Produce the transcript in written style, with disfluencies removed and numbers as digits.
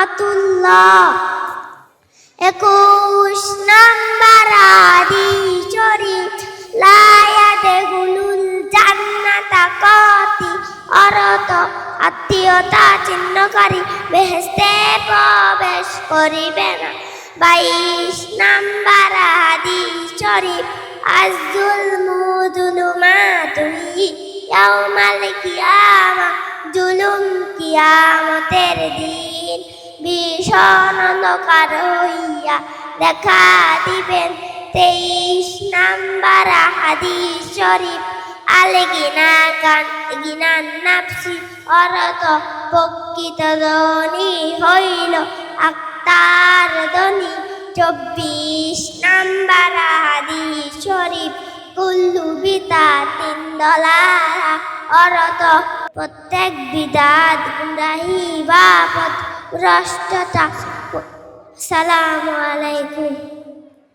রহমাতুল্লাহ। 21 নাম্বার হাদিস শরীফ, লা ইয়াদখুলুল জান্নাতা কাতি অর্থ আত্মীয়তা ছিন্নকারী বেহেশতে প্রবেশ করিবে না। 22 নাম্বার হাদিস শরীফ, আয-যুলমু যুলুমাতুহি ইয়াউমাল কিয়ামা, জুলুম কিয়ামতের দিন ভীষণ অন্ধকার হইয়া দেখা দিবেন। 23 নাম্বার হাদিস শরীফ, আল গিনান নাফসি অর্থ প্রকৃত ধনী হইল আত্মার ধনী। 24 নাম্বার হাদিস শরীফ, কুল্লু বিদাতিন দলালা অর্থ প্রত্যেক বিদাত গুমরাহি বা পথভ্রষ্টতা। আসসালামু আলাইকুম।